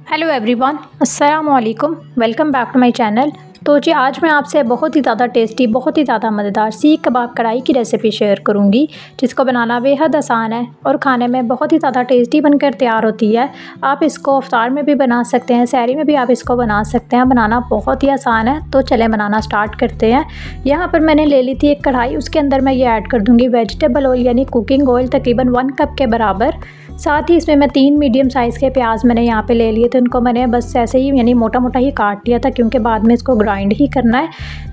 Hello everyone, अस्सलाम वालेकुम। Welcome back to my channel. तो जी आज मैं आपसे बहुत ही ज़्यादा टेस्टी, बहुत ही ज़्यादा मज़ेदार सीख कबाब कढ़ाई की रेसिपी शेयर करूंगी, जिसको बनाना बेहद आसान है और खाने में बहुत ही ज़्यादा टेस्टी बनकर तैयार होती है। आप इसको इफ्तार में भी बना सकते हैं, सहरी में भी आप इसको बना सकते हैं। बनाना बहुत ही आसान है, तो चलें बनाना स्टार्ट करते हैं। यहाँ पर मैंने ले ली थी एक कढ़ाई, उसके अंदर मैं ये ऐड कर दूँगी वेजिटेबल ऑयल यानी कुकिंग ऑयल तकरीबन 1 कप के बराबर। साथ ही इसमें मैं 3 मीडियम साइज़ के प्याज मैंने यहाँ पे ले लिए थे। उनको मैंने बस ऐसे ही यानी मोटा मोटा ही काट लिया था, क्योंकि बाद में इसको ग्राइंड ही करना है।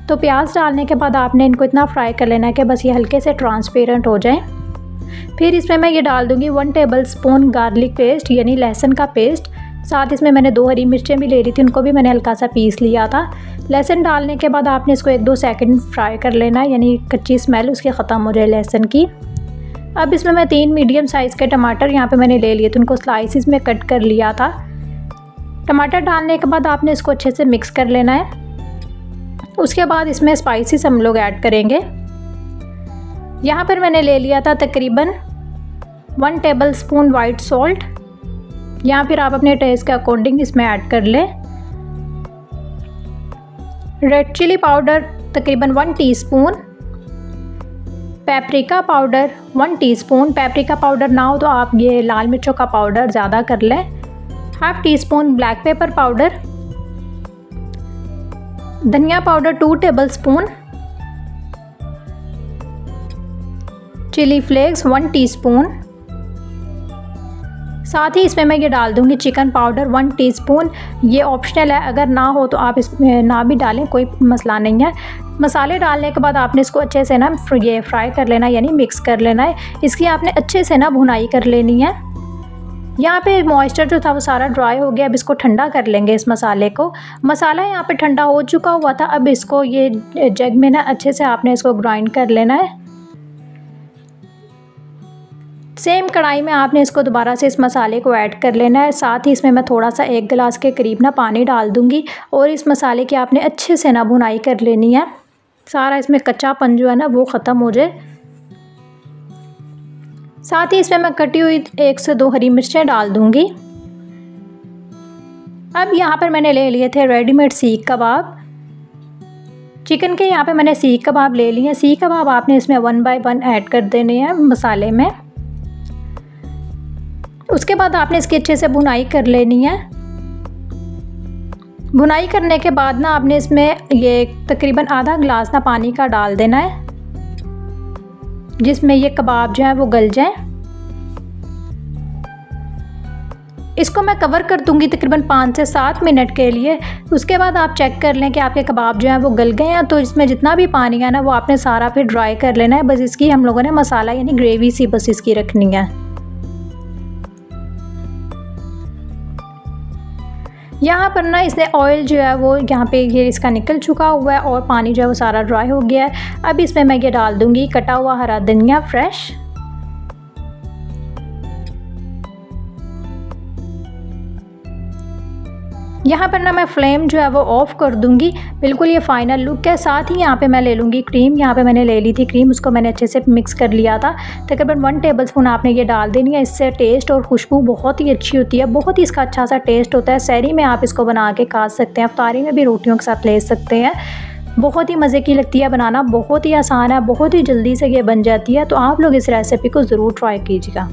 तो प्याज डालने के बाद आपने इनको इतना फ्राई कर लेना है कि बस ये हल्के से ट्रांसपेरेंट हो जाए। फिर इसमें मैं ये डाल दूँगी 1 टेबल स्पून गार्लिक पेस्ट यानी लहसुन का पेस्ट। साथ इसमें मैंने 2 हरी मिर्चें भी ले ली थी, उनको भी मैंने हल्का सा पीस लिया था। लहसुन डालने के बाद आपने इसको 1-2 सेकंड फ्राई कर लेना है, यानी कच्ची स्मेल उसकी ख़त्म हो जाए लहसुन की। अब इसमें मैं 3 मीडियम साइज़ के टमाटर यहाँ पे मैंने ले लिए थे, उनको स्लाइसिस में कट कर लिया था। टमाटर डालने के बाद आपने इसको अच्छे से मिक्स कर लेना है। उसके बाद इसमें स्पाइसेस हम लोग ऐड करेंगे। यहाँ पर मैंने ले लिया था तकरीबन 1 टेबल स्पून वाइट सॉल्ट, या फिर आप अपने टेस्ट के अकॉर्डिंग इसमें ऐड कर लें। रेड चिली पाउडर तकरीबन 1 teaspoon, paprika powder 1 teaspoon. Paprika powder ना हो तो आप ये लाल मिर्चों का पाउडर ज़्यादा कर लें। Half teaspoon black pepper powder, धनिया powder 2 tablespoon, chilli flakes 1 teaspoon. साथ ही इसमें मैं ये डाल दूँगी चिकन पाउडर 1 टीस्पून। ये ऑप्शनल है, अगर ना हो तो आप इसमें ना भी डालें, कोई मसला नहीं है। मसाले डालने के बाद आपने इसको अच्छे से ना ये फ्राई कर लेना है, यानी मिक्स कर लेना है। इसकी आपने अच्छे से ना भुनाई कर लेनी है। यहाँ पे मॉइस्चर जो था वो सारा ड्राई हो गया। अब इसको ठंडा कर लेंगे इस मसाले को। मसाला यहाँ पे ठंडा हो चुका हुआ था। अब इसको ये जग में ना अच्छे से आपने इसको ग्राइंड कर लेना है। सेम कढ़ाई में आपने इसको दोबारा से इस मसाले को ऐड कर लेना है। साथ ही इसमें मैं थोड़ा सा 1 गिलास के करीब ना पानी डाल दूँगी और इस मसाले की आपने अच्छे से ना भुनाई कर लेनी है। सारा इसमें कच्चापन जो है ना वो ख़त्म हो जाए। साथ ही इसमें मैं कटी हुई 1 से 2 हरी मिर्चें डाल दूँगी। अब यहाँ पर मैंने ले लिए थे रेडीमेड सीख कबाब। चिकन के यहाँ पे मैंने सीख कबाब ले लिए हैं। सीख कबाब आपने इसमें 1 बाय 1 ऐड कर देने हैं मसाले में। उसके बाद आपने इसकी अच्छे से भुनाई कर लेनी है। भुनाई करने के बाद ना आपने इसमें ये तकरीबन आधा गिलास ना पानी का डाल देना है, जिसमें ये कबाब जो है वो गल जाए। इसको मैं कवर कर दूंगी तकरीबन 5 से 7 मिनट के लिए। उसके बाद आप चेक कर लें कि आपके कबाब जो हैं वो गल गए हैं। तो इसमें जितना भी पानी है ना वो आपने सारा फिर ड्राई कर लेना है। बस इसकी हम लोगों ने मसाला यानी ग्रेवी सी बस इसकी रखनी है। यहाँ पर ना इसने ऑयल जो है वो यहाँ पे ये इसका निकल चुका हुआ है और पानी जो है वो सारा ड्राई हो गया है। अब इसमें मैं ये डाल दूँगी कटा हुआ हरा धनिया फ्रेश। यहाँ पर ना मैं फ्लेम जो है वो ऑफ़ कर दूँगी। बिल्कुल ये फाइनल लुक है। साथ ही यहाँ पे मैं ले लूँगी क्रीम। यहाँ पे मैंने ले ली थी क्रीम, उसको मैंने अच्छे से मिक्स कर लिया था। तकरीबन 1 टेबल स्पून आपने ये डाल देनी है। इससे टेस्ट और खुशबू बहुत ही अच्छी होती है। बहुत ही इसका अच्छा सा टेस्ट होता है। सहरी में आप इसको बना के खा सकते हैं, इफ्तारी में भी रोटियों के साथ ले सकते हैं। बहुत ही मज़े की लगती है, बनाना बहुत ही आसान है, बहुत ही जल्दी से ये बन जाती है। तो आप लोग इस रेसिपी को ज़रूर ट्राई कीजिएगा।